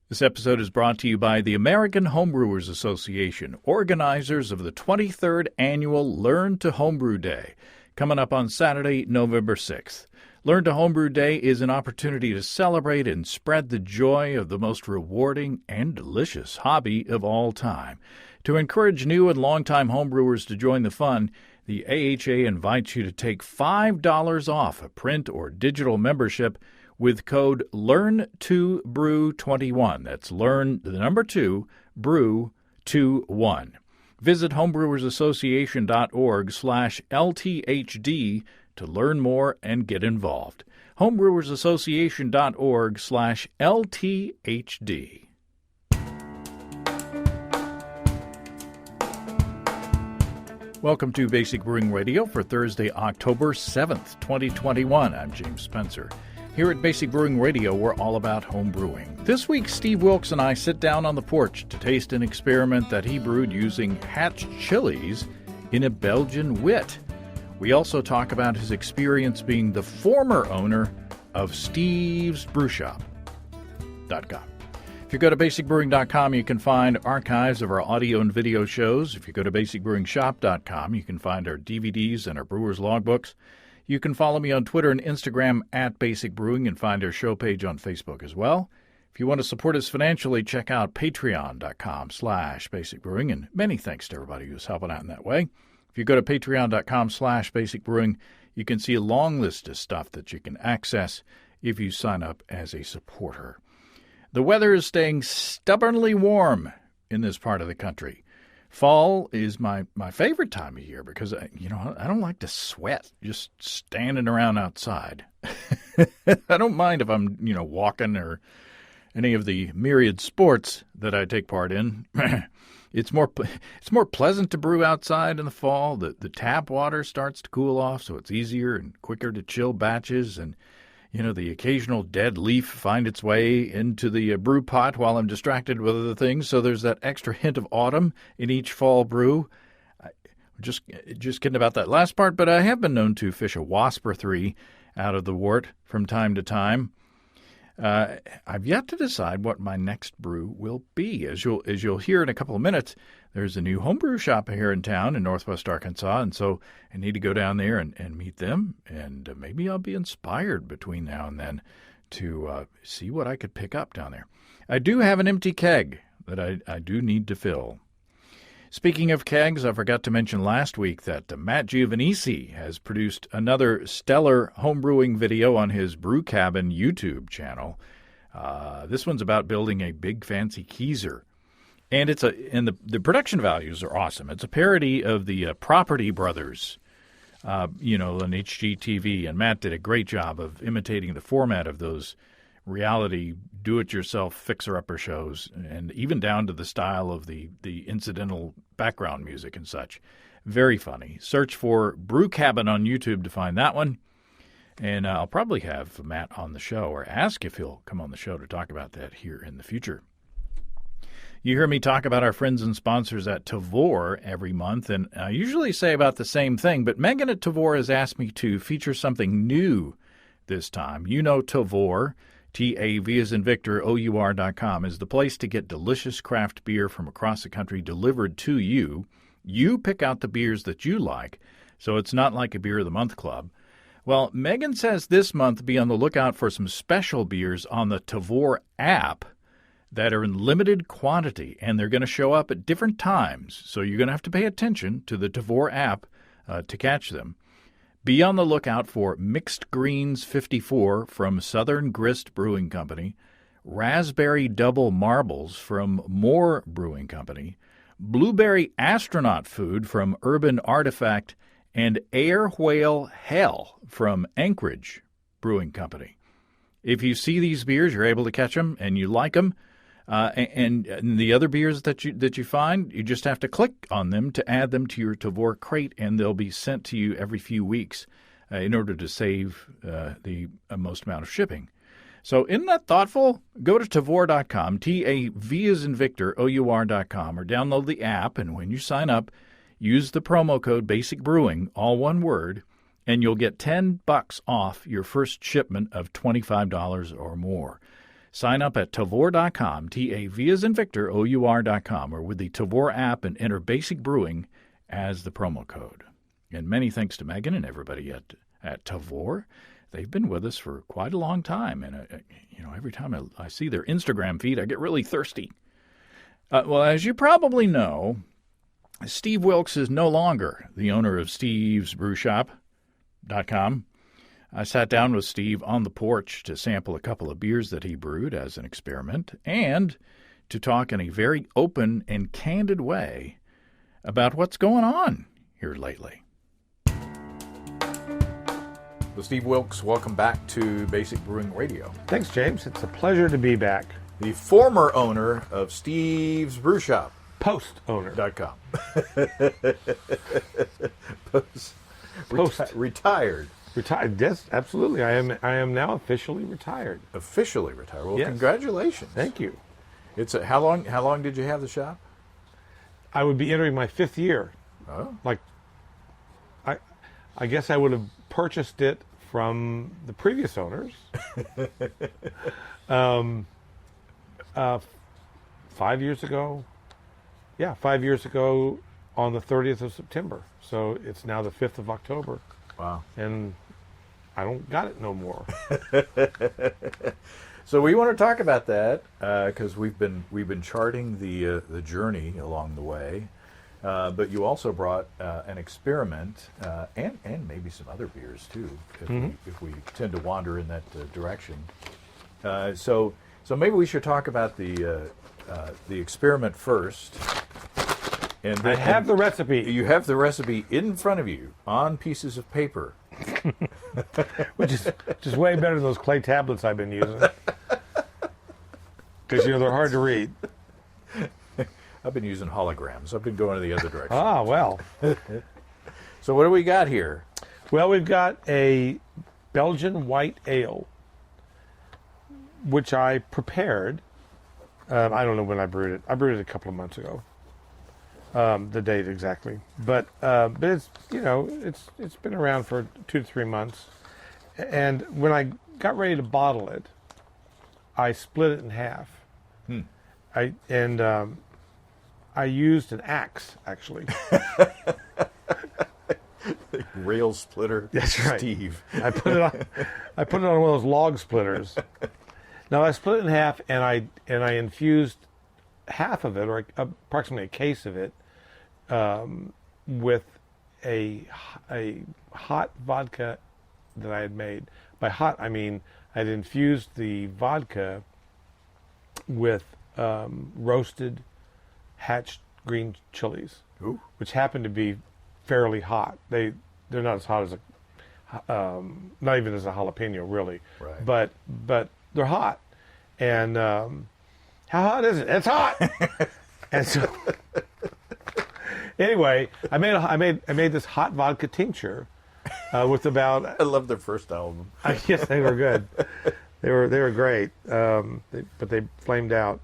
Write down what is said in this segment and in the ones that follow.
This episode is brought to you by the American Homebrewers Association, organizers of the 23rd Annual Learn to Homebrew Day, coming up on Saturday, November 6th. Learn to Homebrew Day is an opportunity to celebrate and spread the joy of the most rewarding and delicious hobby of all time. To encourage new and longtime homebrewers to join the fun, the AHA invites you to take $5 off a print or digital membership with code LEARN2BREW21. That's learn, the number 2, brew21. Visit homebrewersassociation.org/LTHD to learn more and get involved. homebrewersassociation.org/LTHD. Welcome to Basic Brewing Radio for Thursday, October 7th, 2021. I'm James Spencer. Here at Basic Brewing Radio, we're all about home brewing. This week, Steve Wilkes and I sit down on the porch to taste an experiment that he brewed using hatch chilies in a Belgian Wit. We also talk about his experience being the former owner of Steve's Brewshop.com. If you go to basicbrewing.com, you can find archives of our audio and video shows. If you go to basicbrewingshop.com, you can find our DVDs and our brewer's logbooks. You can follow me on Twitter and Instagram at Basic Brewing and find our show page on Facebook as well. If you want to support us financially, check out patreon.com/basicbrewing. And many thanks to everybody who's helping out in that way. If you go to patreon.com/basicbrewing, you can see a long list of stuff that you can access if you sign up as a supporter. The weather is staying stubbornly warm in this part of the country. Fall is my favorite time of year because, I don't like to sweat just standing around outside. I don't mind if I'm, walking or any of the myriad sports that I take part in. It's more pleasant to brew outside in the fall. The tap water starts to cool off, so it's easier and quicker to chill batches. And, the occasional dead leaf find its way into the brew pot while I'm distracted with other things. So there's that extra hint of autumn in each fall brew. Just kidding about that last part, but I have been known to fish a wasp or three out of the wort from time to time. I've yet to decide what my next brew will be. As you'll hear in a couple of minutes, there's a new homebrew shop here in town in Northwest Arkansas, and so I need to go down there and meet them, and maybe I'll be inspired between now and then to see what I could pick up down there. I do have an empty keg that I do need to fill. Speaking of kegs, I forgot to mention last week that Matt Giovanisi has produced another stellar homebrewing video on his Brew Cabin YouTube channel. This one's about building a big fancy keezer. And the production values are awesome. It's a parody of the Property Brothers, on HGTV. And Matt did a great job of imitating the format of those reality do-it-yourself fixer-upper shows, and even down to the style of the incidental background music and such. Very funny. Search for Brew Cabin on YouTube to find that one. And I'll probably have Matt on the show, or ask if he'll come on the show to talk about that here in the future. You hear me talk about our friends and sponsors at Tavour every month, and I usually say about the same thing, but Megan at Tavour has asked me to feature something new this time. Tavour, TAV as in Victor, OUR.com, is the place to get delicious craft beer from across the country delivered to you. You pick out the beers that you like, so it's not like a Beer of the Month club. Well, Megan says this month be on the lookout for some special beers on the Tavour app that are in limited quantity, and they're going to show up at different times, so you're going to have to pay attention to the Tavour app to catch them. Be on the lookout for Mixed Greens 54 from Southern Grist Brewing Company, Raspberry Double Marbles from Moore Brewing Company, Blueberry Astronaut Food from Urban Artifact, and Air Whale Hell from Anchorage Brewing Company. If you see these beers, you're able to catch them, and you like them, and the other beers that you find, you just have to click on them to add them to your Tavour crate, and they'll be sent to you every few weeks in order to save the most amount of shipping. So isn't that thoughtful? Go to Tavour.com, T-A-V as in Victor, O-U-R.com, or download the app, and when you sign up, use the promo code Basic Brewing, all one word, and you'll get $10 off your first shipment of $25 or more. Sign up at Tavor.com, T-A-V as in Victor, O-U-R.com, or with the Tavor app and enter Basic Brewing as the promo code. And many thanks to Megan and everybody at Tavor. They've been with us for quite a long time, and every time I see their Instagram feed, I get really thirsty. Well, as you probably know, Steve Wilkes is no longer the owner of stevesbrewshop.com. I sat down with Steve on the porch to sample a couple of beers that he brewed as an experiment and to talk in a very open and candid way about what's going on here lately. So Steve Wilkes, welcome back to Basic Brewing Radio. Thanks, James. It's a pleasure to be back. The former owner of Steve's Brew Shop. Post-owner. .com. Post. Retired. Retired. Yes, absolutely. I am now officially retired. Officially retired. Well, yes. Congratulations. Thank you. It's how long did you have the shop? I would be entering my 5th year. Oh. I guess I would have purchased it from the previous owners. 5 years ago. Yeah, 5 years ago on the 30th of September. So it's now the 5th of October. Wow. And I don't got it no more. So we want to talk about that because we've been charting the journey along the way. But you also brought an experiment and maybe some other beers too, if we tend to wander in that direction. So maybe we should talk about the experiment first. And I have the recipe. You have the recipe in front of you on pieces of paper, which is way better than those clay tablets I've been using. Because they're hard to read. I've been using holograms. I've been going in the other direction. Ah, well. So what do we got here? Well, we've got a Belgian white ale, which I prepared. I don't know when I brewed it. I brewed it a couple of months ago. The date exactly, but it's it's been around for 2 to 3 months, and when I got ready to bottle it, I split it in half. I used an axe actually. Rail splitter. That's right, Steve. I put it on one of those log splitters. Now I split it in half, and I infused half of it, or approximately a case of it, with a hot vodka that I had made. By hot, I mean I'd infused the vodka with roasted hatched green chilies, which happened to be fairly hot. They're not as hot as not even as a jalapeno, really. Right. But they're hot. And how hot is it? It's hot. And so, anyway, I made this hot vodka tincture with about. I love their first album. Yes, they were good. They were great, but they flamed out.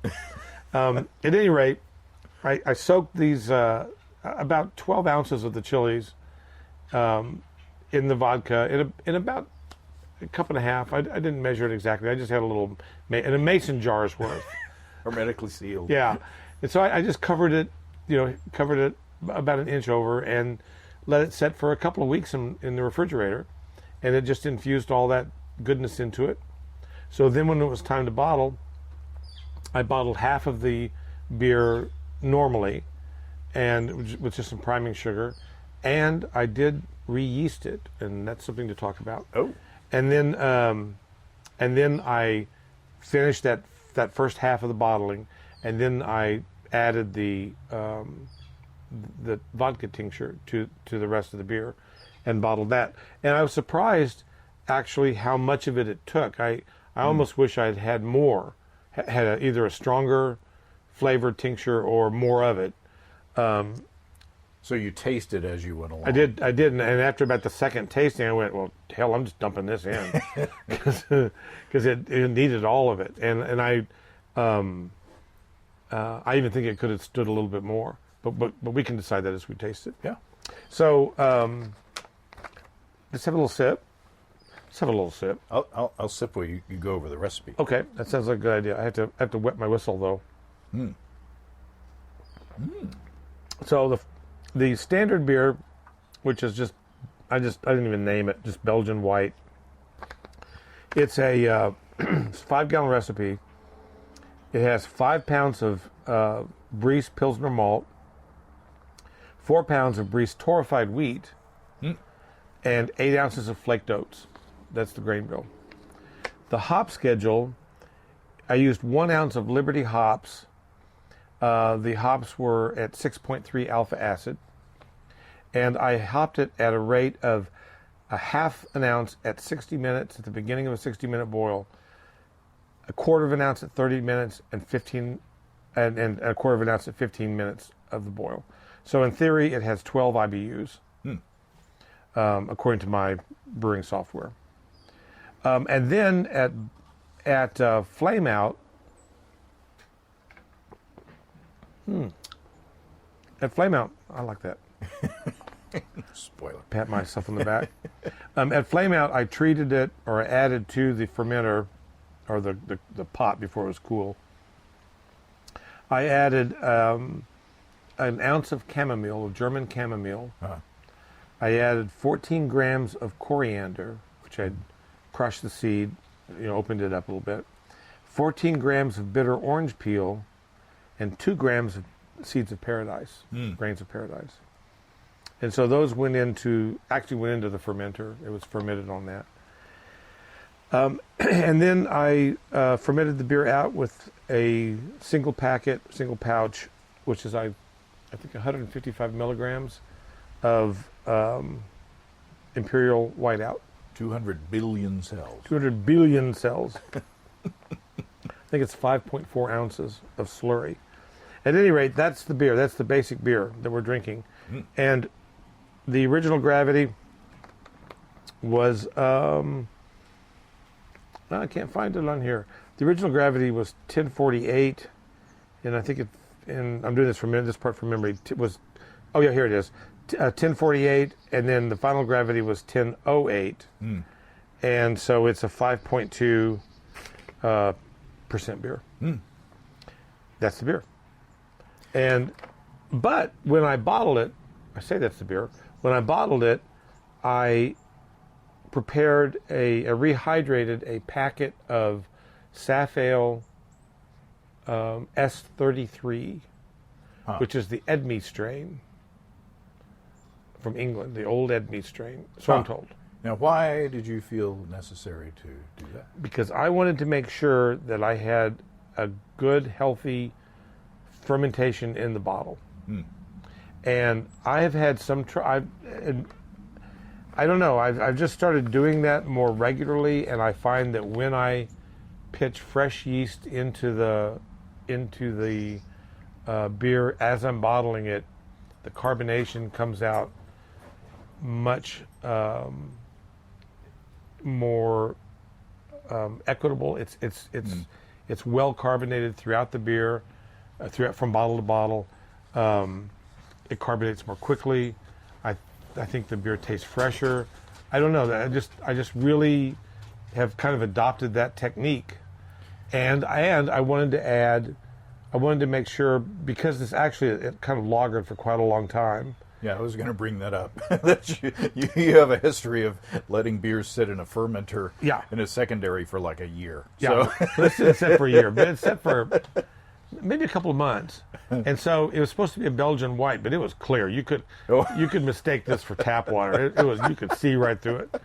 At any rate, I soaked these about 12 ounces of the chilies in the vodka in about a cup and a half. I didn't measure it exactly. I just had a little in a mason jar's worth. Hermetically sealed. Yeah, and so I just covered it about an inch over and let it set for a couple of weeks in the refrigerator, and it just infused all that goodness into it. So then when it was time to bottle, I bottled half of the beer normally, and with just some priming sugar, and I did re-yeast it, and that's something to talk about. Oh. And then I finished that first half of the bottling, and then I added the vodka tincture to the rest of the beer, and bottled that. And I was surprised, actually, how much of it took. I almost wish I'd had more, had either a stronger flavored tincture or more of it. So you tasted as you went along. I did, and after about the second tasting, I went, well, hell, I'm just dumping this in, because it needed all of it, and I even think it could have stood a little bit more, but we can decide that as we taste it. Yeah. So let's have a little sip. Let's have a little sip. I'll sip while you go over the recipe. Okay, that sounds like a good idea. I have to wet my whistle though. So the standard beer, which is just I didn't even name it, just Belgian White. It's a 5-gallon recipe. It has 5 pounds of Brees Pilsner malt, 4 pounds of Brees torrefied wheat, and 8 ounces of flaked oats. That's the grain bill. The hop schedule, I used 1 ounce of Liberty hops. The hops were at 6.3 alpha acid. And I hopped it at a rate of a half an ounce at 60 minutes at the beginning of a 60-minute boil, a quarter of an ounce at 30 minutes, and a quarter of an ounce at 15 minutes of the boil. So in theory, it has 12 IBUs, according to my brewing software. And then at flame out, I like that. Spoiler. Pat myself on the back. At flame out, I treated it or added to the fermenter or the pot before it was cool. I added an ounce of chamomile, of German chamomile. I added 14 grams of coriander, which I'd crushed the seed, opened it up a little bit. 14 grams of bitter orange peel, and 2 grams of seeds of paradise, grains of paradise. And so those went into the fermenter. It was fermented on that. And then I fermented the beer out with a single pouch, which is I think 155 milligrams of Imperial Whiteout. 200 billion cells. 200 billion cells. I think it's 5.4 ounces of slurry. At any rate, that's the beer. That's the basic beer that we're drinking. And the original gravity was, I can't find it on here. The original gravity was 1048, and I think I'm doing this part from memory. It was, here it is, 1048, and then the final gravity was 1008, and so it's a 5.2 percent beer. That's the beer. But when I bottled it, I say that's the beer. When I bottled it, I prepared rehydrated a packet of Safale S33, which is the Edme strain from England, the old Edme strain, so I'm told. Now, why did you feel necessary to do that? Because I wanted to make sure that I had a good, healthy fermentation in the bottle. And I have had some I don't know. I've just started doing that more regularly, and I find that when I pitch fresh yeast into the beer as I'm bottling it, the carbonation comes out much more equitable. It's well carbonated throughout the beer, from bottle to bottle. It carbonates more quickly. I think the beer tastes fresher. I don't know. I just really have kind of adopted that technique, and I wanted to make sure, because this actually it kind of lagered for quite a long time. Yeah, I was going to bring that up. That you have a history of letting beers sit in a fermenter in a secondary for like a year. Yeah, so. It's set for a year, but it's set for maybe a couple of months. And so it was supposed to be a Belgian White, but it was clear. You could mistake this for tap water. You could see right through it.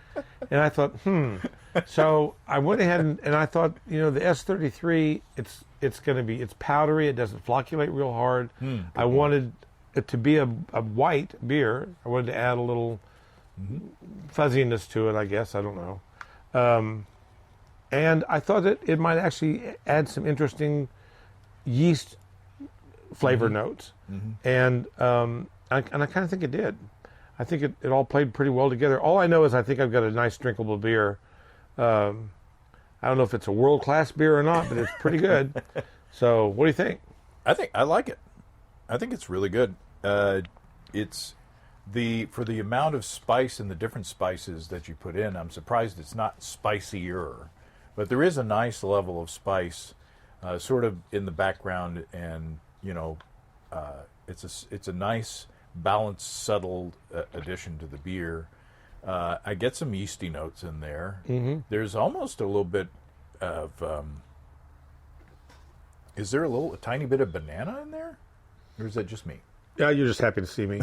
And I thought, So I went ahead and I thought, the S33, it's powdery. It doesn't flocculate real hard. I wanted it to be a white beer. I wanted to add a little fuzziness to it, I guess. I don't know. And I thought that it might actually add some interesting yeast flavor notes, and I kind of think it did. I think it all played pretty well together. All I know is I think I've got a nice drinkable beer. I don't know if it's a world-class beer or not, but it's pretty good. So what do you think? I like it. I think it's really good. It's For the amount of spice and the different spices that you put in, I'm surprised it's not spicier. But there is a nice level of spice, sort of in the background, and it's a nice, balanced, subtle addition to the beer. I get some yeasty notes in there. Mm-hmm. There's almost a little bit of. Is there a tiny bit of banana in there, or is that just me? Yeah, you're just happy to see me.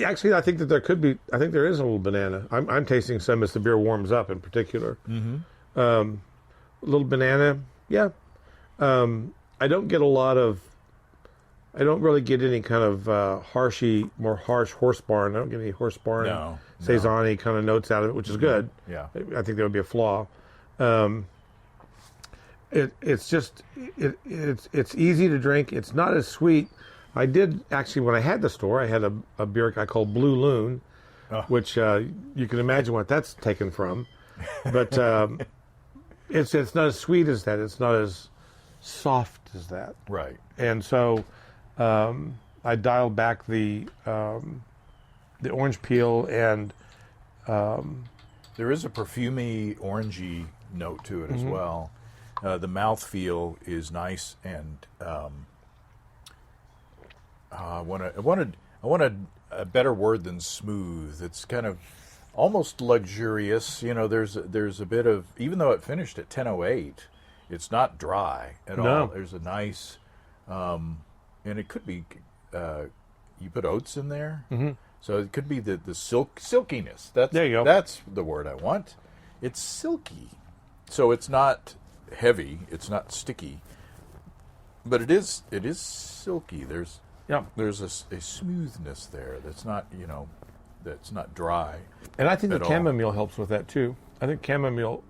Actually, I think that there could be. I think there is a little banana. I'm tasting some as the beer warms up, in particular. Mm-hmm. A little banana, yeah. I don't get a lot of. I don't really get any kind of more harsh horse barn. I don't get any horse barn, saison-y kind of notes out of it, which is good. Yeah, I think that would be a flaw. It's easy to drink. It's not as sweet. I did actually, when I had the store, I had a beer I called Blue Loon, which you can imagine what that's taken from. But it's not as sweet as that. It's not as soft as that. right. And so I dialed back the orange peel, and there is a perfumey, orangey note to it as well. The mouthfeel is nice, and I wanted a better word than smooth. It's kind of almost luxurious. There's a bit of, even though it finished at 10:08, it's not dry at all. There's a nice, and it could be, you put oats in there, so it could be the silkiness. There you go. That's the word I want. It's silky, so it's not heavy, it's not sticky, but it is silky. There's a smoothness there that's not dry. And I think the chamomile helps with that too. I think chamomile.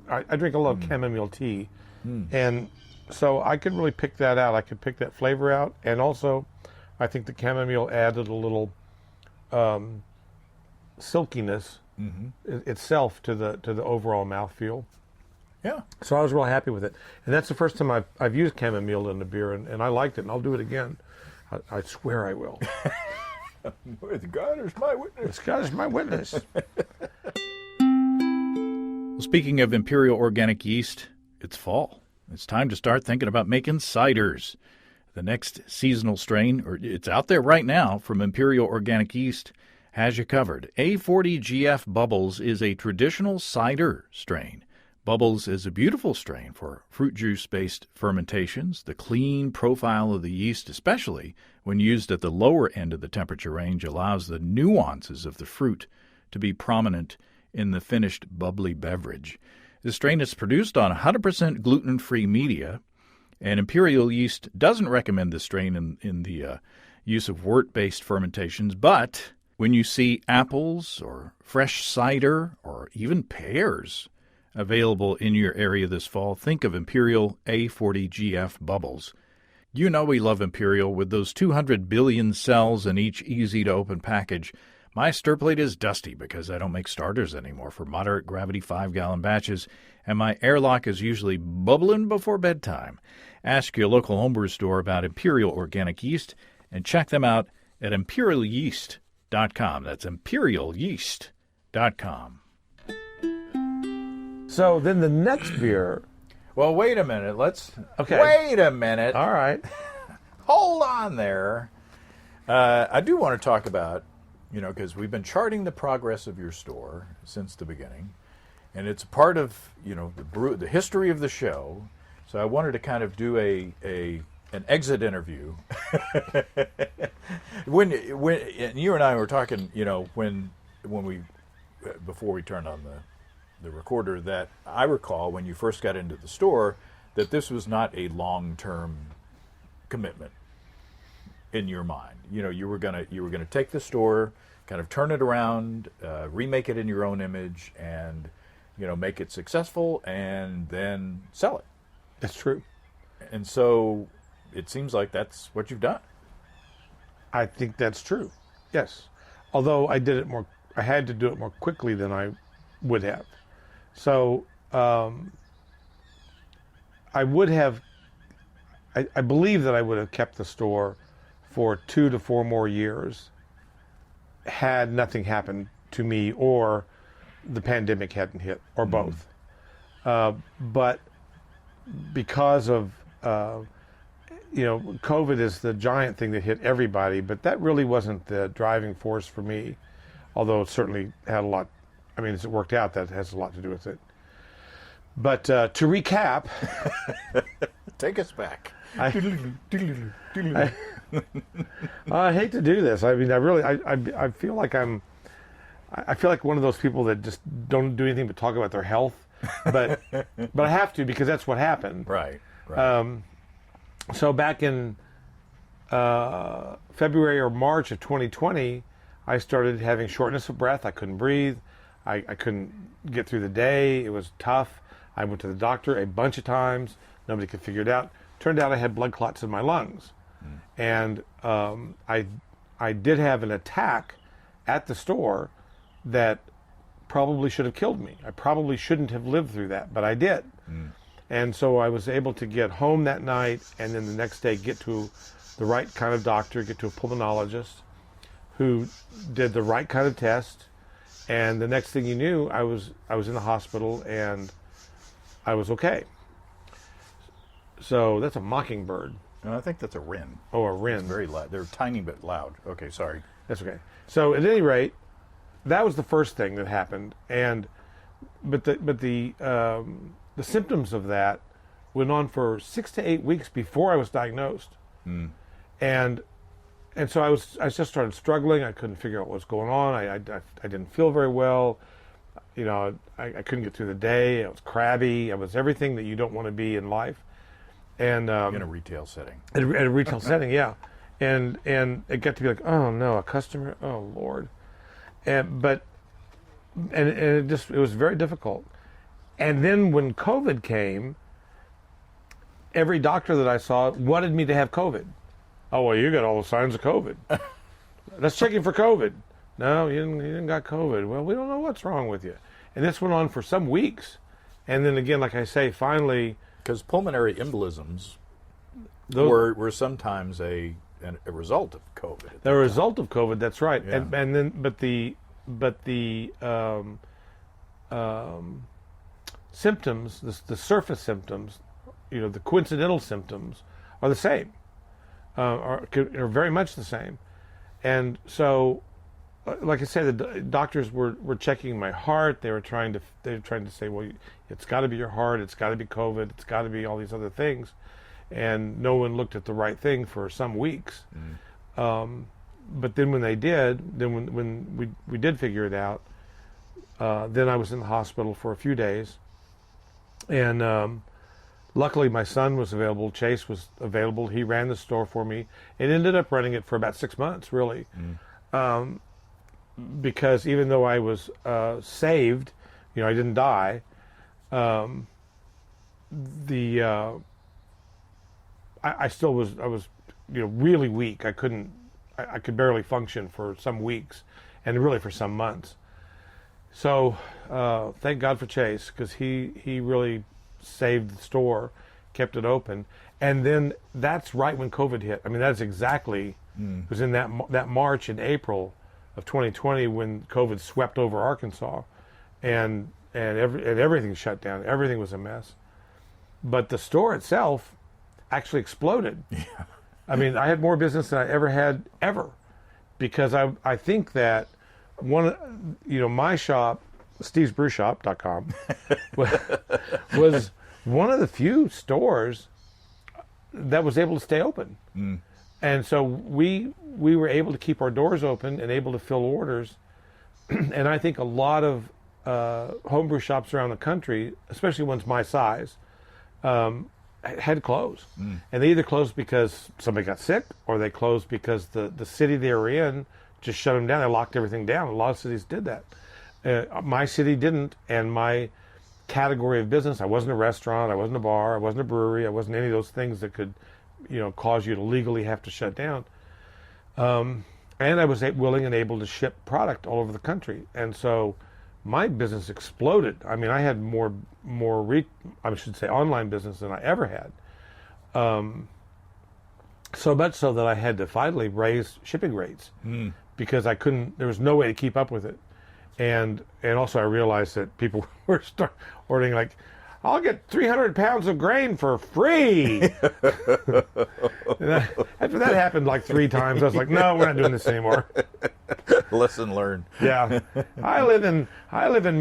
I drink a lot of chamomile tea, and so I could really pick that out. I could pick that flavor out, and also, I think the chamomile added a little silkiness itself to the overall mouthfeel. Yeah. So I was real happy with it. And that's the first time I've used chamomile in a beer, and I liked it, and I'll do it again. I swear I will. God is my witness. God is my witness. Well, speaking of Imperial Organic Yeast, it's fall. It's time to start thinking about making ciders. The next seasonal strain, or it's out there right now from Imperial Organic Yeast, has you covered. A40GF Bubbles is a traditional cider strain. Bubbles is a beautiful strain for fruit juice-based fermentations. The clean profile of the yeast, especially when used at the lower end of the temperature range, allows the nuances of the fruit to be prominent in the finished bubbly beverage. The strain is produced on 100% gluten-free media, and Imperial Yeast doesn't recommend this strain in the use of wort-based fermentations, but when you see apples or fresh cider or even pears available in your area this fall, think of Imperial A40GF Bubbles. You know we love Imperial with those 200 billion cells in each easy-to-open package. My stir plate is dusty because I don't make starters anymore for moderate gravity 5-gallon batches, and my airlock is usually bubbling before bedtime. Ask your local homebrew store about Imperial Organic Yeast and check them out at imperialyeast.com. That's imperialyeast.com. So then the next beer. Well, wait a minute. Okay. Wait a minute. All right. Hold on there. I do want to talk about, because we've been charting the progress of your store since the beginning, and it's part of, the history of the show. So I wanted to kind of do an exit interview. when and you and I were talking, when we before we turned on the recorder, that I recall when you first got into the store that this was not a long-term commitment in your mind. You were gonna take the store, kind of turn it around, remake it in your own image, and make it successful, and then sell it. That's true. And so it seems like that's what you've done. I think that's true. Yes. Although I had to do it more quickly than I would have. So I believe that I would have kept the store for 2 to 4 more years had nothing happened to me or the pandemic hadn't hit, or both. But because of, COVID is the giant thing that hit everybody, but that really wasn't the driving force for me, although it certainly had a lot. I mean, as it worked out, that has a lot to do with it. But to recap, take us back. I hate to do this. I mean, I feel like I feel like one of those people that just don't do anything but talk about their health, but I have to, because that's what happened. Right. So back in February or March of 2020, I started having shortness of breath. I couldn't breathe. I couldn't get through the day. It was tough. I went to the doctor a bunch of times. Nobody could figure it out. Turned out I had blood clots in my lungs. And I did have an attack at the store that probably should have killed me. I probably shouldn't have lived through that, but I did. And so I was able to get home that night, and then the next day get to the right kind of doctor, get to a pulmonologist who did the right kind of test. And the next thing you knew, I was in the hospital, and I was okay. So that's a mockingbird. And I think that's a wren. Oh, a wren. It's very loud. They're a tiny bit loud. Okay, sorry. That's okay. So at any rate, that was the first thing that happened, but the symptoms of that went on for 6 to 8 weeks before I was diagnosed, and so I just started struggling. I couldn't figure out what was going on. I didn't feel very well. I couldn't get through the day. I was crabby. I was everything that you don't want to be in life. And in a retail setting. At a retail setting, yeah. And it got to be like, oh no, a customer, oh Lord. And it was very difficult. And then when COVID came, every doctor that I saw wanted me to have COVID. Oh, well, you got all the signs of COVID. Let's check you for COVID. No, you didn't got COVID. Well, we don't know what's wrong with you. And this went on for some weeks. And then again, like I say, finally... Because pulmonary embolisms were sometimes a result of COVID. The result of COVID, that's right. Yeah. And then, but the symptoms, the surface symptoms, the coincidental symptoms, are the same, are very much the same. And so, like I said, the doctors were checking my heart. They were trying to say, well, it's got to be your heart. It's got to be COVID. It's got to be all these other things. And no one looked at the right thing for some weeks. But then when they did, then when we did figure it out, then I was in the hospital for a few days. And luckily my son was available. Chase was available. He ran the store for me and ended up running it for about 6 months, really. Because even though I was saved, I didn't die, I still was, really weak. I could barely function for some weeks, and really for some months. So thank God for Chase, because he really saved the store, kept it open. And then that's right when COVID hit. I mean, that's exactly, it was in that March and April of 2020 when COVID swept over Arkansas, and everything shut down. Everything was a mess. But the store itself actually exploded. Yeah. I mean, I had more business than I ever had, because I think that my shop, stevesbrewshop.com, was one of the few stores that was able to stay open. And so we were able to keep our doors open and able to fill orders. And I think a lot of homebrew shops around the country, especially ones my size, had to close. And they either closed because somebody got sick, or they closed because the city they were in just shut them down. They locked everything down. A lot of cities did that. My city didn't, and my category of business, I wasn't a restaurant, I wasn't a bar, I wasn't a brewery, I wasn't any of those things that could cause you to legally have to shut down. And I was willing and able to ship product all over the country. And so my business exploded. I mean, I had more online business than I ever had. So much so that I had to finally raise shipping rates because I couldn't. There was no way to keep up with it, and also I realized that people were ordering like, "I'll get 300 pounds of grain for free." After that happened like 3 times, I was like, "No, we're not doing this anymore." Lesson learned. Yeah, I live in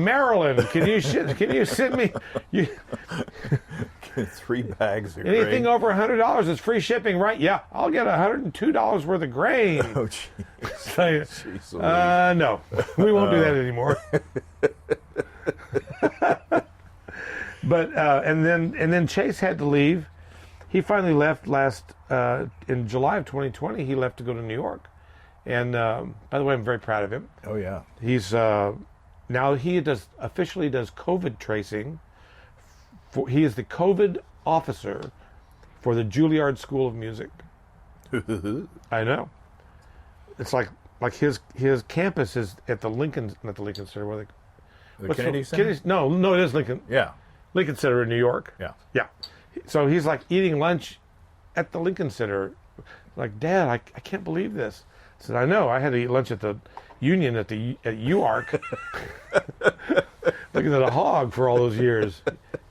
Maryland. Can you send me 3 bags of anything grain. over $100 is free shipping, right? Yeah, I'll get $102 worth of grain. Oh, jeez. So, Jeez Louise. no, we won't do that anymore. But and then Chase had to leave. He finally left in July of 2020. He left to go to New York. And by the way, I'm very proud of him. Oh, yeah. He's now he officially does COVID tracing. He is the COVID officer for the Juilliard School of Music. I know. It's like his campus is at the Lincoln, not the Lincoln Center. Where The Kennedy Center? No, it is Lincoln. Yeah. Lincoln Center in New York. Yeah. Yeah. So he's like eating lunch at the Lincoln Center. Like, Dad, I can't believe this. I said, I know. I had to eat lunch at the Union at UARC. Looking at a hog for all those years.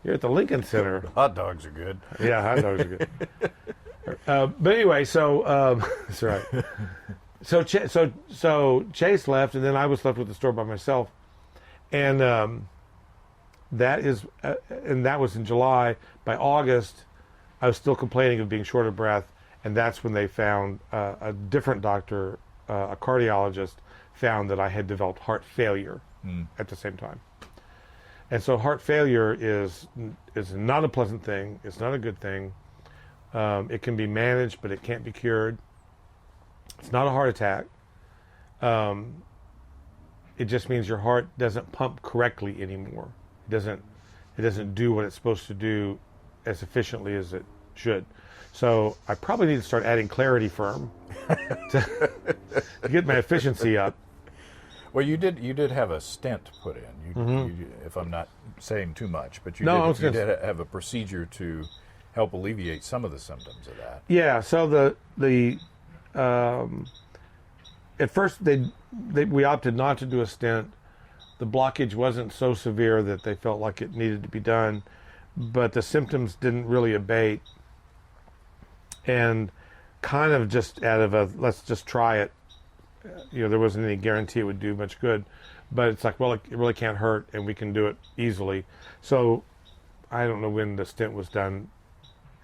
You're at the Lincoln Center. Hot dogs are good. Yeah, hot dogs are good. But anyway, so that's right. So Chase left, and then I was left with the store by myself, and that was in July. By August, I was still complaining of being short of breath, and that's when they found a different doctor, a cardiologist, found that I had developed heart failure at the same time. And so heart failure is not a pleasant thing. It's not a good thing. It can be managed, but it can't be cured. It's not a heart attack. It just means your heart doesn't pump correctly anymore. It doesn't do what it's supposed to do as efficiently as it should. So I probably need to start adding Clarity Firm to get my efficiency up. Well, you did have a stent put in. You, if I'm not saying too much, but you did have a procedure to help alleviate some of the symptoms of that. Yeah. So the at first we opted not to do a stent. The blockage wasn't so severe that they felt like it needed to be done, but the symptoms didn't really abate. And kind of just out of let's just try it. There wasn't any guarantee it would do much good, but it's like, well, it really can't hurt, and we can do it easily. So I don't know when the stent was done.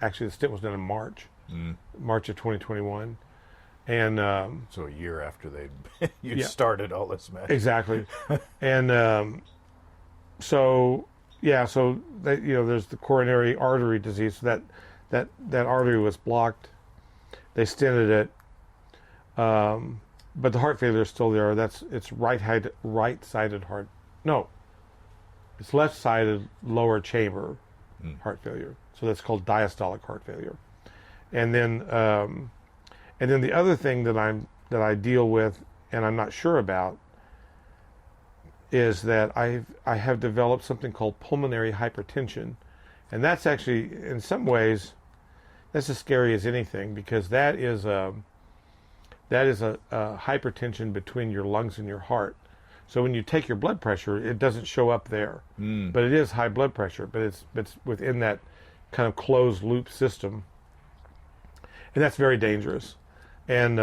Actually, the stent was done in March of 2021, and so a year after you started all this mess. Exactly, and so there's the coronary artery disease. So that artery was blocked. They stented it. But the heart failure is still there. It's right-sided heart. No, it's left-sided lower chamber heart failure. So that's called diastolic heart failure. And then the other thing that I deal with and I'm not sure about is that I have developed something called pulmonary hypertension, and that's actually in some ways that's as scary as anything because that is a hypertension between your lungs and your heart. So when you take your blood pressure, it doesn't show up there, but it is high blood pressure. But it's within that kind of closed loop system, and that's very dangerous. And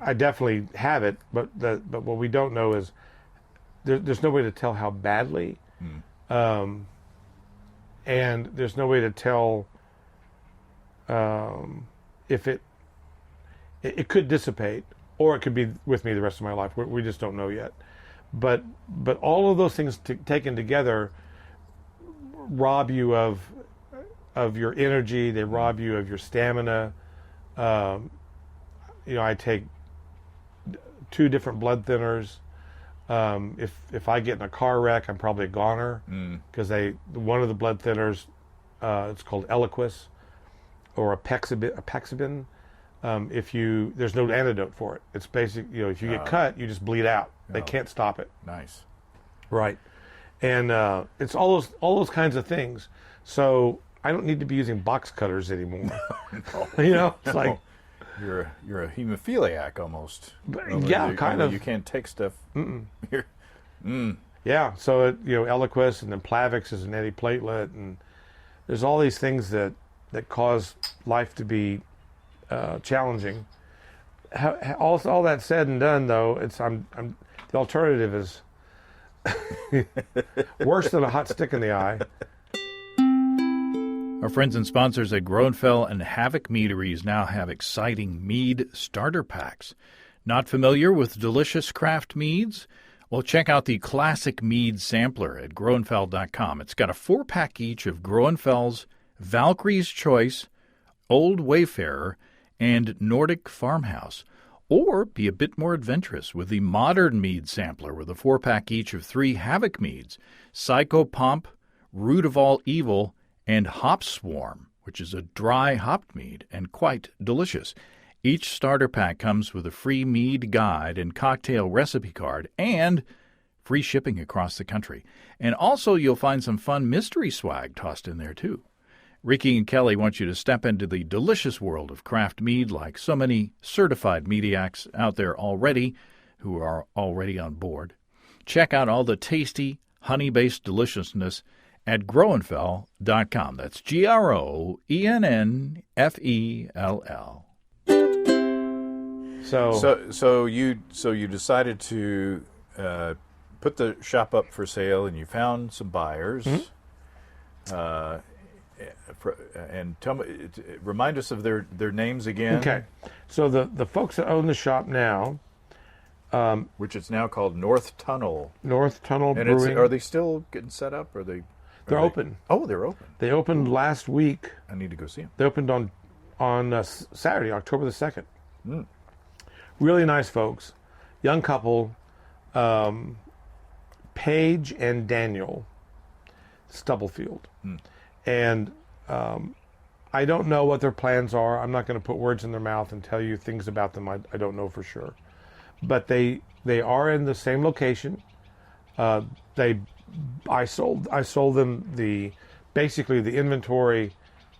I definitely have it, but what we don't know is there's no way to tell how badly, and there's no way to tell. If it could dissipate, or it could be with me the rest of my life. We just don't know yet. But all of those things taken together rob you of your energy. They rob you of your stamina. I take 2 different blood thinners. If I get in a car wreck, I'm probably a goner because one of the blood thinners, it's called Eliquis. Or a Paxibin, there's no antidote for it. It's basic. If you get cut, you just bleed out. They can't stop it. Nice, right? And it's all those kinds of things. So I don't need to be using box cutters anymore. No, It's like you're a hemophiliac almost. kind of. You can't take stuff. Here. Yeah, so Eliquis and then Plavix is an antiplatelet, and there's all these things that cause life to be challenging. All that said and done, though, the alternative is worse than a hot stick in the eye. Our friends and sponsors at Groenfell and Havoc Meaderies now have exciting mead starter packs. Not familiar with delicious craft meads? Well, check out the Classic Mead Sampler at Groenfell.com. It's got a 4-pack each of Groenfell's Valkyrie's Choice, Old Wayfarer, and Nordic Farmhouse. Or be a bit more adventurous with the Modern Mead Sampler with a 4-pack each of 3 Havoc Meads, Psycho Pomp, Root of All Evil, and Hop Swarm, which is a dry hopped mead and quite delicious. Each starter pack comes with a free mead guide and cocktail recipe card and free shipping across the country. And also you'll find some fun mystery swag tossed in there too. Ricky and Kelly want you to step into the delicious world of craft mead like so many certified meadiacs out there already who are already on board. Check out all the tasty, honey-based deliciousness at Groenfell.com. That's Groennfell. So you decided to put the shop up for sale, and you found some buyers. And tell me, remind us of their names again. Okay, so the folks that own the shop now, which is now called North Tunnel. North Tunnel and Brewing. Are they still getting set up? They're open. Oh, they're open. They opened last week. I need to go see them. They opened on Saturday, October the 2nd. Really nice folks, young couple, Paige and Daniel Stubblefield. And I don't know what their plans are. I'm not going to put words in their mouth and tell you things about them I don't know for sure. But they are in the same location. I sold them basically the inventory,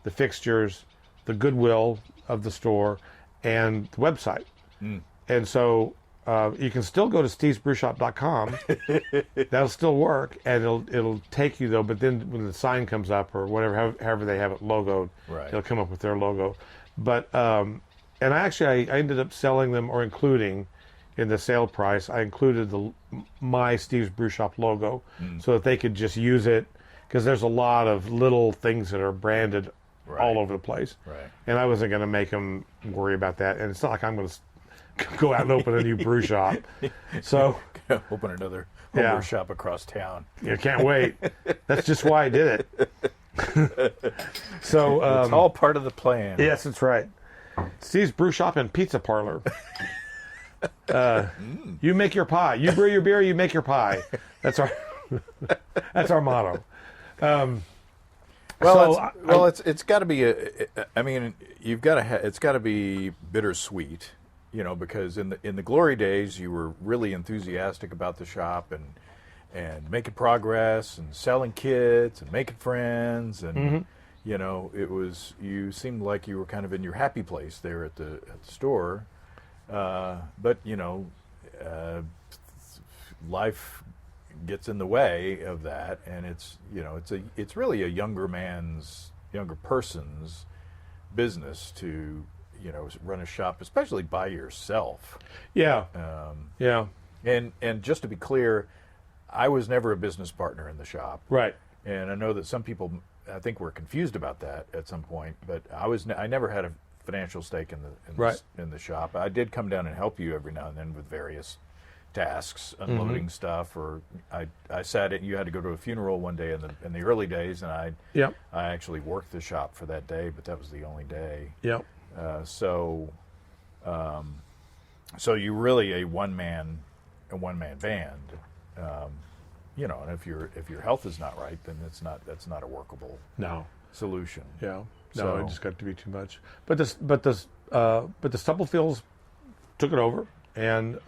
the fixtures, the goodwill of the store, and the website. And so you can still go to stevesbrewshop.com. That'll still work, and it'll take you though. But then when the sign comes up or whatever, however they have it logoed, it'll come up with their logo. But and I ended up selling them or including in the sale price. I included my Steve's Brew Shop logo so that they could just use it, because there's a lot of little things that are branded all over the place. And I wasn't going to make them worry about that. And it's not like I'm going to go out and open a new brew shop. So open another brew shop across town. You can't wait. That's just why I did it. So it's all part of the plan. Yes, that's right. Steve's Brew Shop and Pizza Parlor. You make your pie. You brew your beer. You make your pie. That's our motto. It's got to be it's got to be bittersweet, because in the glory days you were really enthusiastic about the shop and making progress and selling kits and making friends and you seemed like you were kind of in your happy place there at the store, but life gets in the way of that, and it's really a younger person's business to run a shop, especially by yourself. And just to be clear, I was never a business partner in the shop, right? And I know that some people, I think, were confused about that at some point, but I never had a financial stake in the shop. I did come down and help you every now and then with various tasks, unloading stuff, or I sat in. You had to go to a funeral one day in the early days, and I actually worked the shop for that day, but that was the only day. So you're really a one man band, and if your health is not right, then that's not a workable solution. No, it just got to be too much. But the Stubblefields took it over, and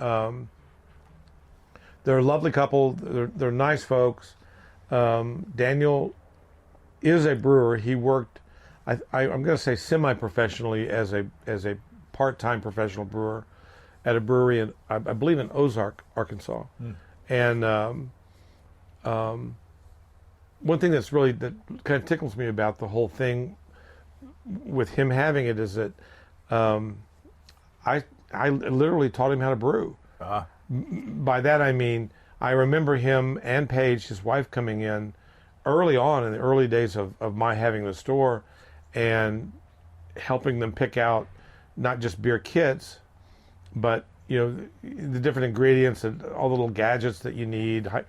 they're a lovely couple. They're nice folks. Daniel is a brewer. He worked, I'm going to say semi-professionally as a part-time professional brewer at a brewery in, I believe, in Ozark, Arkansas. And one thing that kind of tickles me about the whole thing with him having it is that I literally taught him how to brew. By that I mean I remember him and Paige, his wife, coming in early on in the early days of my having the store and helping them pick out not just beer kits, but the different ingredients and all the little gadgets that you need, kind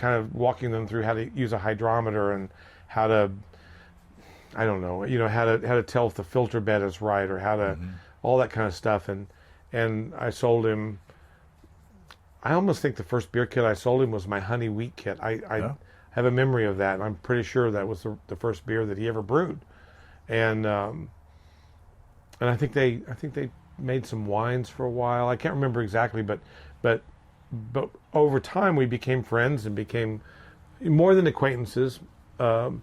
of walking them through how to use a hydrometer and how to, I don't know, how to tell if the filter bed is right or how to, all that kind of stuff. And I sold him, I almost think the first beer kit I sold him was my honey wheat kit. I have a memory of that, and I'm pretty sure that was the first beer that he ever brewed. And I think they made some wines for a while. I can't remember exactly, but over time we became friends and became more than acquaintances. And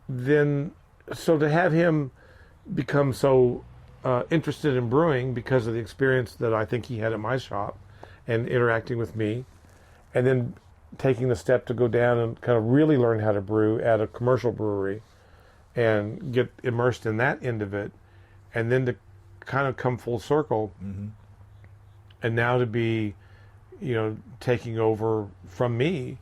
then, so to have him become so interested in brewing because of the experience that I think he had at my shop and interacting with me, and then taking the step to go down and kind of really learn how to brew at a commercial brewery and get immersed in that end of it, and then to kind of come full circle, and now to be, taking over from me,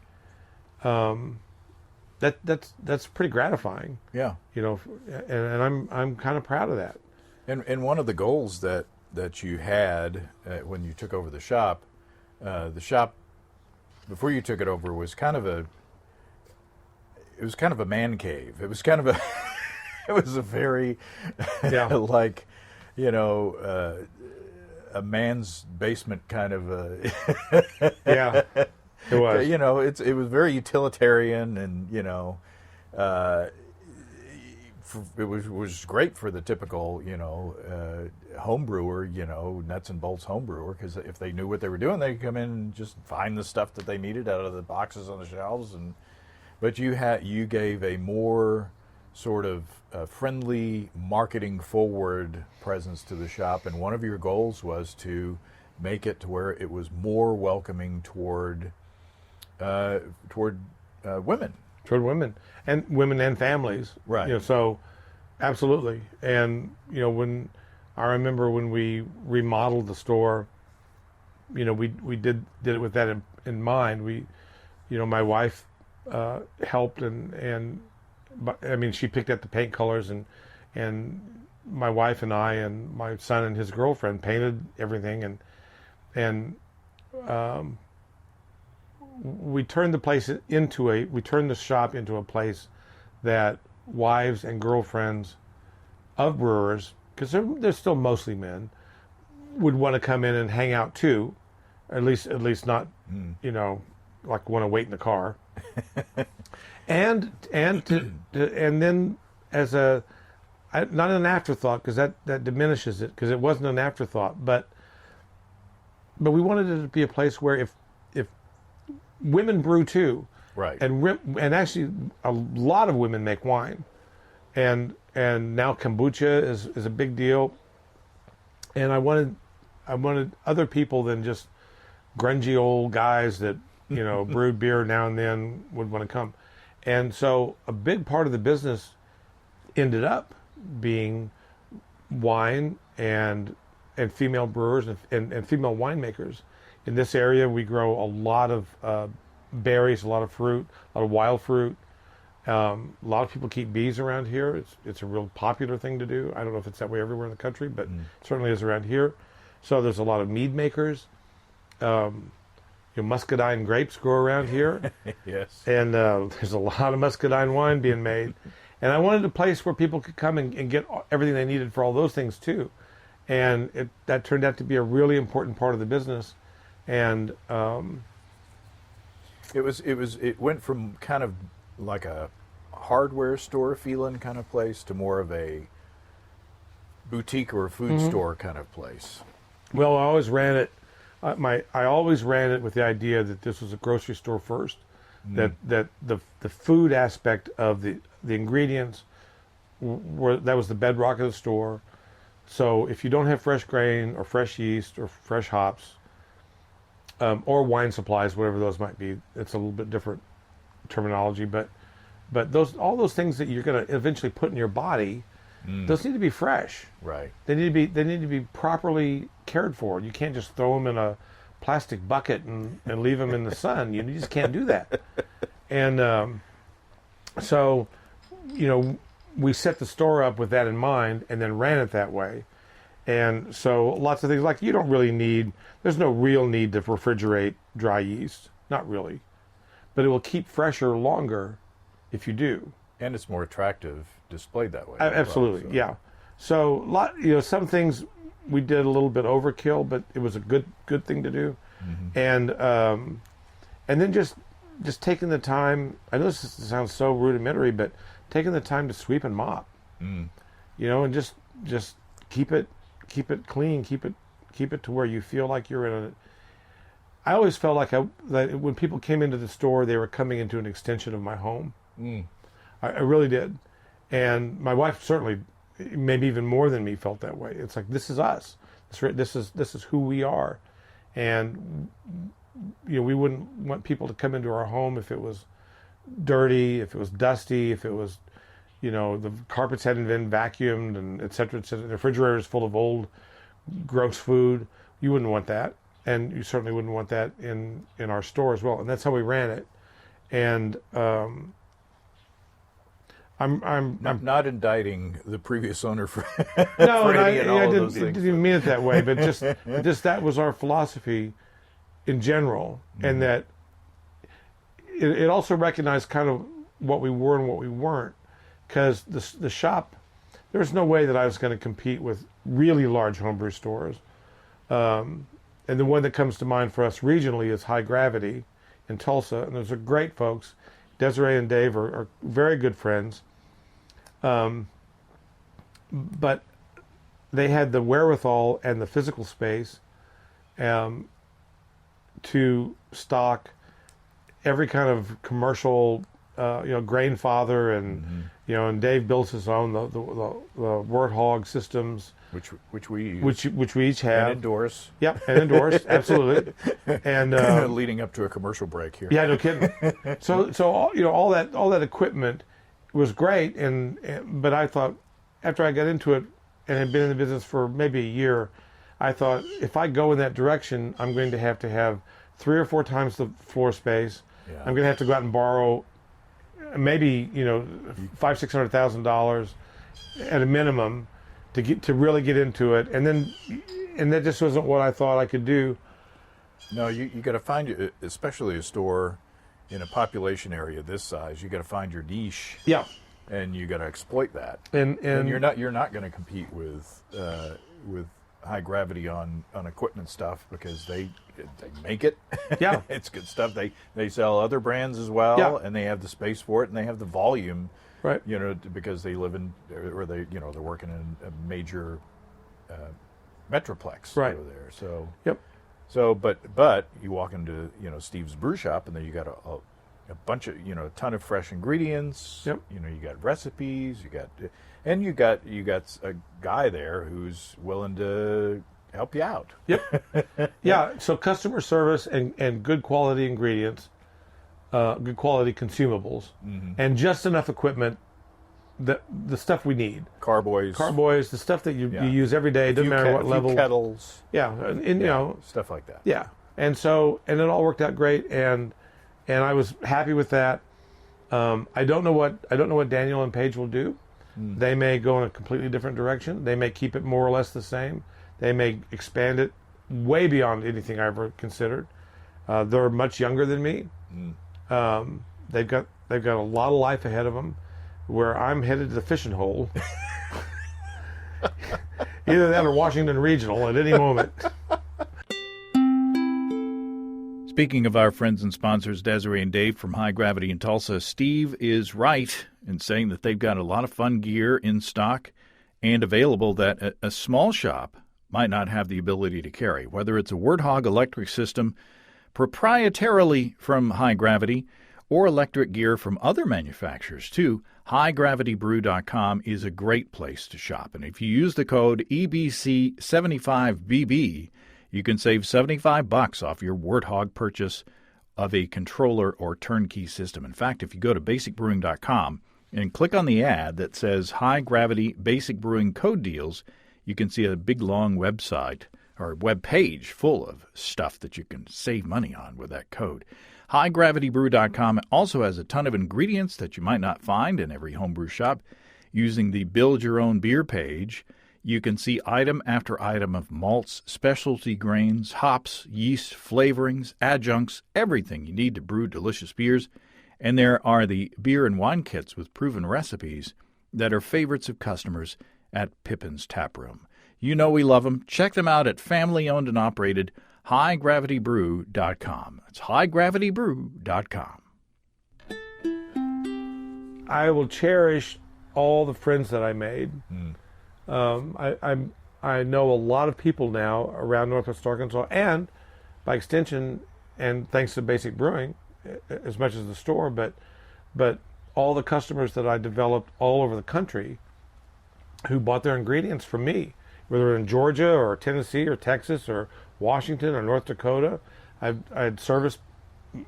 that's pretty gratifying. Yeah. And I'm kind of proud of that. And one of the goals that you had when you took over the shop before you took it over was kind of a man cave. It was kind of it was a very like a man's basement kind of yeah, it was. It was very utilitarian, and it was great for the typical home brewer, nuts and bolts home brewer, because if they knew what they were doing, they could come in and just find the stuff that they needed out of the boxes on the shelves. But you gave a more sort of friendly, marketing forward presence to the shop, and one of your goals was to make it to where it was more welcoming toward women. Toward women and families, right? So absolutely. And when I remember when we remodeled the store, we did it with that in mind. My wife helped, and I mean, she picked out the paint colors, and my wife and I and my son and his girlfriend painted everything, and we turned the shop into a place that wives and girlfriends of brewers, because they're still mostly men, would want to come in and hang out too, at least not like want to wait in the car, and then as not an afterthought, because that diminishes it, because it wasn't an afterthought, but we wanted it to be a place where if women brew too, right, and actually a lot of women make wine, and now kombucha is a big deal, and I wanted other people than just grungy old guys that brewed beer now and then would want to come, and so a big part of the business ended up being wine and female brewers and female winemakers. In this area, we grow a lot of berries, a lot of fruit, a lot of wild fruit. A lot of people keep bees around here. It's a real popular thing to do. I don't know if it's that way everywhere in the country, but it certainly is around here. So there's a lot of mead makers. Muscadine grapes grow around here. Yes. And there's a lot of muscadine wine being made. And I wanted a place where people could come and get everything they needed for all those things too. And that turned out to be a really important part of the business. And it went from kind of like a hardware store feeling kind of place to more of a boutique or a food store kind of place. Well, I always ran it. I always ran it with the idea that this was a grocery store first, that the food aspect of the ingredients that was the bedrock of the store. So if you don't have fresh grain or fresh yeast or fresh hops, or wine supplies, whatever those might be, it's a little bit different terminology, but all those things that you're going to eventually put in your body, those need to be fresh. Right. They need to be properly cared for. You can't just throw them in a plastic bucket and leave them in the sun. You just can't do that. And so, we set the store up with that in mind and then ran it that way. And so lots of things like there's no real need to refrigerate dry yeast. Not really. But it will keep fresher longer if you do. And it's more attractive displayed that way. Absolutely, well, so. So some things we did a little bit overkill, but it was a good thing to do. Mm-hmm. And then just taking the time. I know this sounds so rudimentary, but taking the time to sweep and mop. And just keep it clean, keep it to where you feel like you're in a. I always felt like that when people came into the store, they were coming into an extension of my home. I really did, and my wife certainly, maybe even more than me, felt that way. It's like, this is us. This is who we are, and we wouldn't want people to come into our home if it was dirty, if it was dusty, if it was, the carpets hadn't been vacuumed, and et cetera, et cetera. The refrigerator is full of old, gross food. You wouldn't want that, and you certainly wouldn't want that in our store as well. And that's how we ran it. And I'm not indicting the previous owner for no, for I those didn't things. even mean it that way, but just that was our philosophy in general, and that it also recognized kind of what we were and what we weren't, because the shop, there's no way that I was going to compete with really large homebrew stores, and the one that comes to mind for us regionally is High Gravity in Tulsa, and those are great folks. Desiree and Dave are very good friends. But they had the wherewithal and the physical space to stock every kind of commercial, grain father, and and Dave builds his own the Warthog systems, which we use, which we each have and endorse. Yep, and endorse absolutely, and leading up to a commercial break here. Yeah, no kidding. So all that equipment was great, but I thought, after I got into it and had been in the business for maybe a year, I thought, if I go in that direction, I'm going to have 3 or 4 times the floor space. Yeah. I'm going to have to go out and borrow maybe $500,000-$600,000 at a minimum to really get into it, and that just wasn't what I thought I could do. No, you got to find, especially a store in a population area this size, you got to find your niche. Yeah. And you got to exploit that. And you're not going to compete with High Gravity on equipment stuff, because they make it. Yeah. It's good stuff. They sell other brands as well, yeah. And they have the space for it, and they have the volume. Right. Because they live in, or they're working in a major metroplex right. over there. So. Yep. So, but you walk into Steve's brew shop, and then you got a bunch of a ton of fresh ingredients. Yep. You got recipes. You got a guy there who's willing to help you out. Yep. Yeah. So customer service and good quality ingredients, good quality consumables, and just enough equipment. The stuff we need. Carboys, the stuff that you use every day, doesn't matter what level. Kettles. Yeah, and stuff like that. Yeah, and it all worked out great, and I was happy with that. I don't know what Daniel and Paige will do. They may go in a completely different direction. They may keep it more or less the same. They may expand it way beyond anything I ever considered. They're much younger than me. They've got a lot of life ahead of them, where I'm headed to the fishing hole. Either that or Washington Regional at any moment. Speaking of our friends and sponsors, Desiree and Dave from High Gravity in Tulsa, Steve is right in saying that they've got a lot of fun gear in stock and available that a small shop might not have the ability to carry, whether it's a Warthog electric system proprietarily from High Gravity, or electric gear from other manufacturers, too, HighGravityBrew.com is a great place to shop. And if you use the code EBC75BB, you can save $75 off your Warthog purchase of a controller or turnkey system. In fact, if you go to basicbrewing.com and click on the ad that says High Gravity Basic Brewing Code Deals, you can see a big long website or web page full of stuff that you can save money on with that code. HighGravityBrew.com also has a ton of ingredients that you might not find in every homebrew shop. Using the Build Your Own Beer page, you can see item after item of malts, specialty grains, hops, yeast, flavorings, adjuncts, everything you need to brew delicious beers. And there are the beer and wine kits with proven recipes that are favorites of customers at Pippin's Taproom. You know we love them. Check them out at family-owned and operated HighGravityBrew.com. It's HighGravityBrew.com. I will cherish all the friends that I made. I know a lot of people now around Northwest Arkansas, and by extension, and thanks to Basic Brewing, as much as the store, but all the customers that I developed all over the country who bought their ingredients from me, whether in Georgia or Tennessee or Texas or Washington or North Dakota. I'd serviced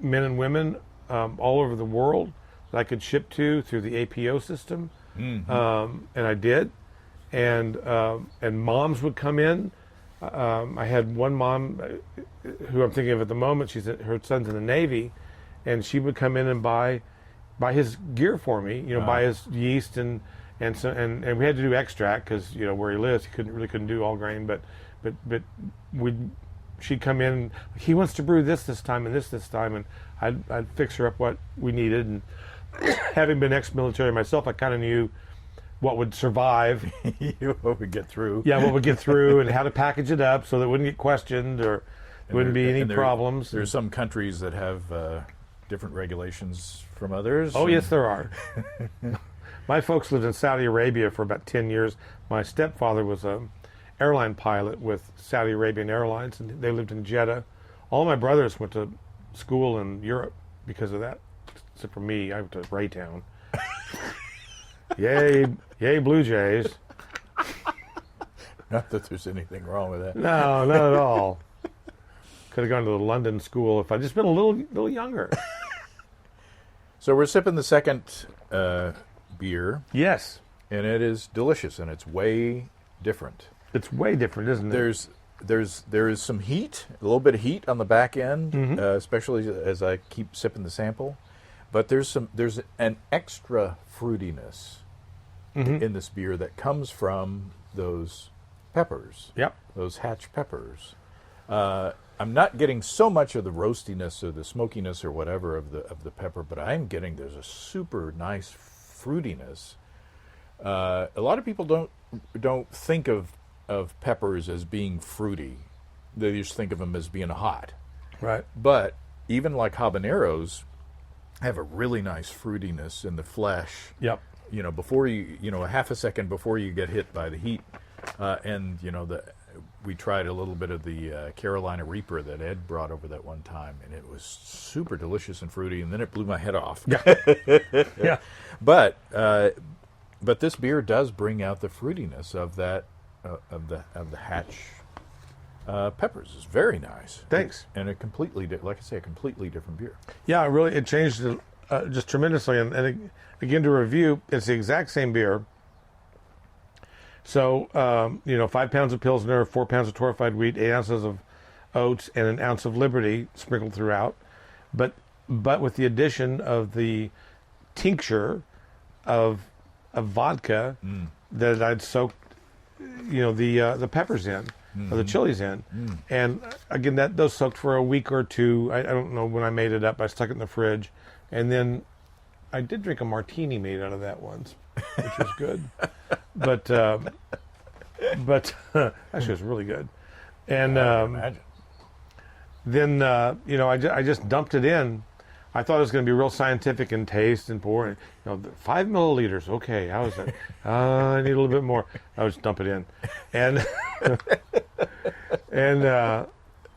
men and women all over the world that I could ship to through the APO system, and I did. And moms would come in. I had one mom who I'm thinking of at the moment. Her son's in the Navy, and she would come in and buy his gear for me. Buy his yeast and we had to do extract because where he lives, he couldn't do all grain. But she'd come in. He wants to brew this time and this time, and I'd fix her up what we needed. And having been ex-military myself, I kind of knew what would survive, what would get through. Yeah, what would get through, and how to package it up so that it wouldn't get questioned or wouldn't be any problems. There's some countries that have different regulations from others. Oh, yes, there are. My folks lived in Saudi Arabia for about 10 years. My stepfather was an airline pilot with Saudi Arabian Airlines, and they lived in Jeddah. All my brothers went to school in Europe because of that, except for me. I went to Raytown. Yay, Blue Jays. Not that there's anything wrong with that. No, not at all. Could have gone to the London school if I'd just been a little younger. So we're sipping the second beer. Yes. And it is delicious, and it's way different. It's way different, isn't it? There is some heat, a little bit of heat on the back end, especially as I keep sipping the sample. But there's an extra fruitiness in this beer that comes from those peppers. Yep. Those hatch peppers. I'm not getting so much of the roastiness or the smokiness or whatever of the pepper, but I'm getting there's a super nice fruitiness. A lot of people don't think of peppers as being fruity. They just think of them as being hot. Right. But even like habaneros have a really nice fruitiness in the flesh. Yep. Before a half a second before you get hit by the heat, and we tried a little bit of the Carolina Reaper that Ed brought over that one time, and it was super delicious and fruity, and then it blew my head off. Yeah. Yeah. But this beer does bring out the fruitiness of that of the hatch peppers. It's very nice. Thanks. And a completely, like I say, a completely different beer. Yeah, really, it changed just tremendously. And again, to review, it's the exact same beer. So, 5 pounds of Pilsner, 4 pounds of torrefied wheat, 8 ounces of oats, and an ounce of Liberty sprinkled throughout. But with the addition of the tincture of vodka that I'd soaked, the peppers in. Or the chilies in. And again, those soaked for a week or two. I don't know when I made it up. I stuck it in the fridge. And then I did drink a martini made out of that once, which was good. But actually it was really good. And then, I just dumped it in. I thought it was going to be real scientific in taste and pour. 5 milliliters. Okay, how is that? I need a little bit more. I would just dump it in, and I'm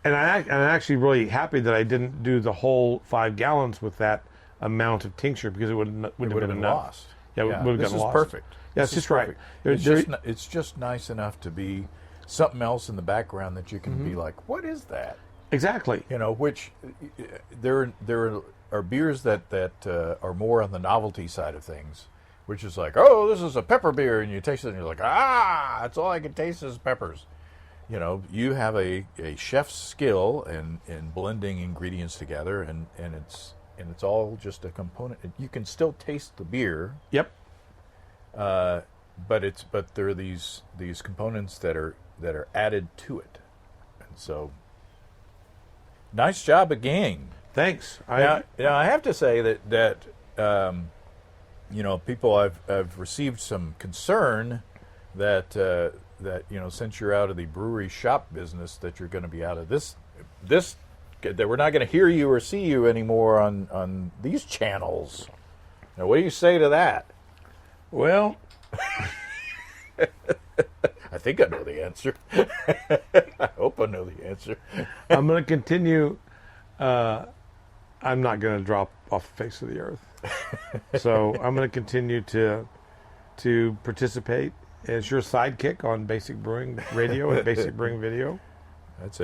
actually really happy that I didn't do the whole 5 gallons with that amount of tincture because it wouldn't have been enough. Lost. Yeah, it would have this gotten is lost. perfect. Yeah, This it's is just right. perfect. It's just nice enough to be something else in the background that you can be like, what is that? Exactly. Which there are beers that are more on the novelty side of things, which is like, oh, this is a pepper beer, and you taste it and you're like, that's all I can taste is peppers. You have a chef's skill in blending ingredients together, and it's all just a component. You can still taste the beer. Yep. But there are these components that are added to it, and so nice job again. Thanks. I have to say that people I've received some concern that since you're out of the brewery shop business that you're going to be out of this that we're not going to hear you or see you anymore on these channels. Now, what do you say to that? Well, I think I know the answer. I hope I know the answer. I'm going to continue. I'm not going to drop off the face of the earth. So I'm going to continue to participate as your sidekick on Basic Brewing Radio and Basic Brewing Video. That's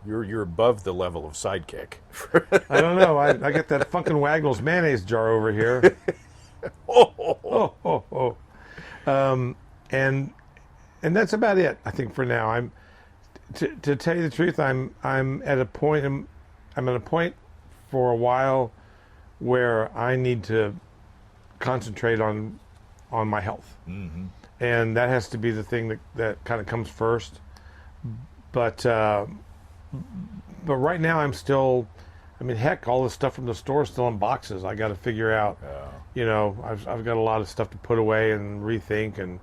you're above the level of sidekick. I don't know. I got that Funkin' Wagnalls mayonnaise jar over here. And that's about it. I think for now. I'm to tell you the truth. I'm at a point. I'm at a point for a while where I need to concentrate on my health, and that has to be the thing that kind of comes first. But right now I'm still. I mean, heck, all the stuff from the store is still in boxes. I got to figure out. I've got a lot of stuff to put away and rethink and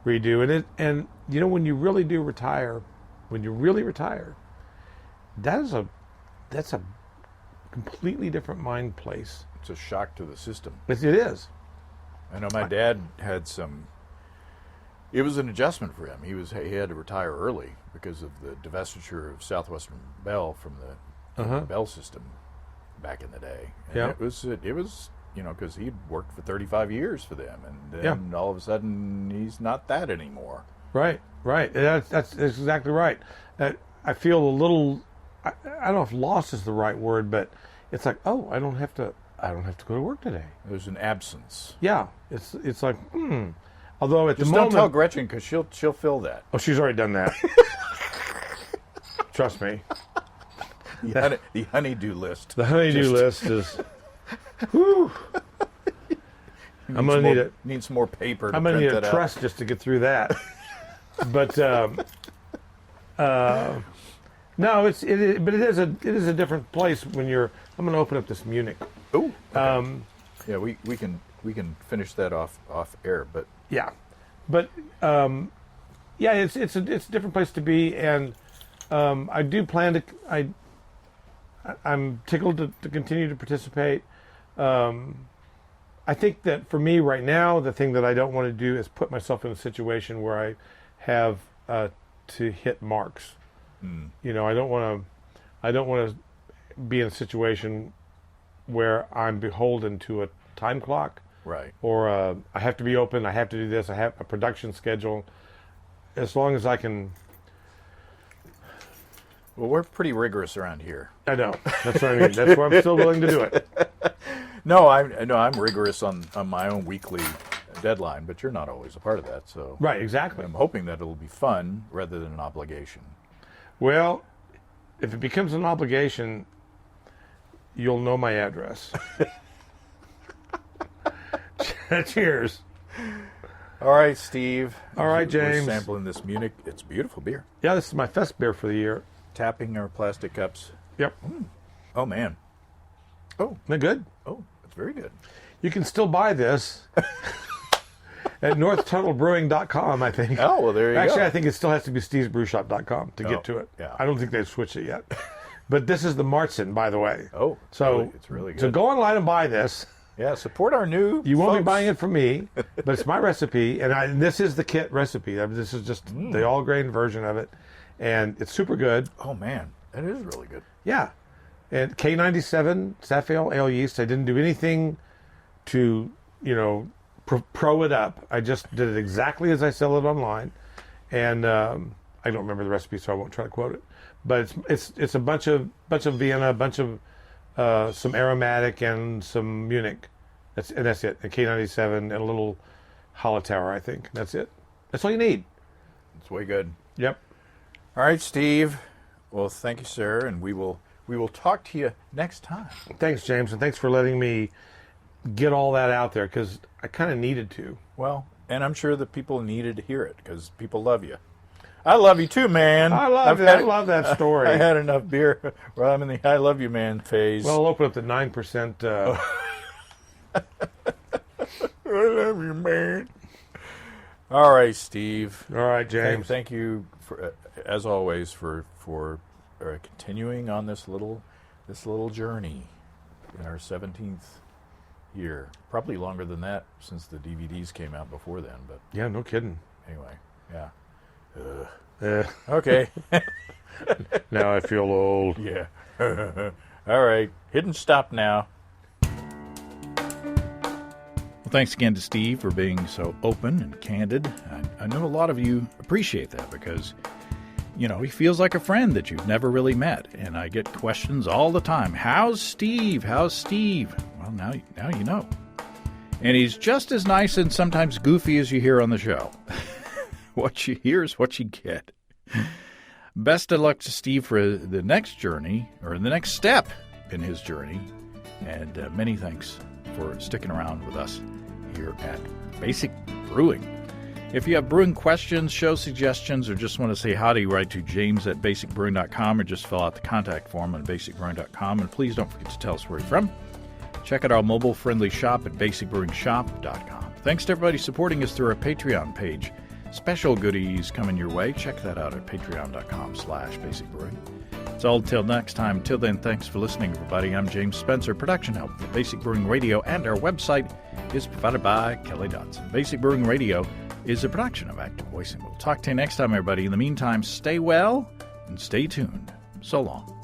redo. And when you really do retire, that's a completely different mind place. It's a shock to the system. It is. I know my dad had some. It was an adjustment for him. He had to retire early because of the divestiture of Southwestern Bell from the Bell system back in the day. And it was because he'd worked for 35 years for them, and then all of a sudden he's not that anymore. Right. That's exactly right. I feel a little. I don't know if lost is the right word, but it's like, I don't have to go to work today. There's an absence. Yeah, it's like, Although at Just the moment, don't tell Gretchen because she'll fill that. Oh, she's already done that. Trust me. The honeydew list. The honeydew list is. Whew. I'm gonna need some more paper. I'm gonna need a truss just to get through that. But no, it is a different place when you're. I'm gonna open up this Munich. Ooh. Okay. Yeah, we can finish that off air, but yeah, it's a different place to be, and I do plan to. I'm tickled to continue to participate. I think that for me right now, the thing that I don't want to do is put myself in a situation where I have to hit marks. You know, I don't want to be in a situation where I'm beholden to a time clock. Right. Or I have to be open, I have to do this, I have a production schedule. As long as I can. Well, we're pretty rigorous around here. I know. That's what I mean. That's why I'm still willing to do it. No, I'm rigorous on my own weekly deadline, but you're not always a part of that. So right, exactly. I'm hoping that it'll be fun rather than an obligation. Well, if it becomes an obligation, you'll know my address. Cheers. All right, Steve. All right, James. We're sampling this Munich. It's beautiful beer. Yeah, this is my fest beer for the year. Tapping our plastic cups. Yep. Oh, man. Oh. Isn't that good? Oh, that's very good. You can still buy this at northtunnelbrewing.com, I think. Oh, well, there you go. Actually, I think it still has to be stevesbrewshop.com to get to it. Yeah. I don't think they've switched it yet. But this is the Martzen, by the way. Oh, it's really good. So go online and buy this. Yeah, support our new You won't folks. be buying it from me, but it's my recipe, and this is the kit recipe. This is just the all-grain version of it, and it's super good. Oh, man. That is really good. Yeah. And K97 Sapphire Ale yeast. I didn't do anything to, pro it up. I just did it exactly as I sell it online, and I don't remember the recipe, so I won't try to quote it. But it's a bunch of Vienna, a bunch of some aromatic and some Munich. That's it. A K97 and a little Hallertauer, I think. That's it. That's all you need. It's way good. Yep. All right, Steve. Well, thank you, sir, and we will talk to you next time. Thanks, James, and thanks for letting me get all that out there, because I kind of needed to. Well, and I'm sure that people needed to hear it, because people love you. I love you too, man. I love that story. I had enough beer. Well, I'm in the I love you, man phase. Well, I'll open up the 9%. I love you, man. All right, Steve. All right, James. Thank you, for, as always, for continuing on this little journey in our 17th year. Probably longer than that, since the DVDs came out before then. But yeah, no kidding. Anyway, yeah. Okay. Now I feel old. Yeah. All right. Hit and stop now. Well, thanks again to Steve for being so open and candid. I know a lot of you appreciate that, because, he feels like a friend that you've never really met. And I get questions all the time. How's Steve? How's Steve? Well, now you know. And he's just as nice and sometimes goofy as you hear on the show. What you hear is what you get. Best of luck to Steve for the next journey, or the next step in his journey. And many thanks for sticking around with us here at Basic Brewing. If you have brewing questions, show suggestions, or just want to say howdy, write to james@basicbrewing.com, or just fill out the contact form on basicbrewing.com. And please don't forget to tell us where you're from. Check out our mobile-friendly shop at basicbrewingshop.com. Thanks to everybody supporting us through our Patreon page. Special goodies coming your way. Check that out at patreon.com/basicbrewing. It's all until next time. Until then, thanks for listening, everybody. I'm James Spencer. Production help for Basic Brewing Radio, and our website is provided by Kelly Dodson. Basic Brewing Radio is a production of Active Voicing. We'll talk to you next time, everybody. In the meantime, stay well and stay tuned. So long.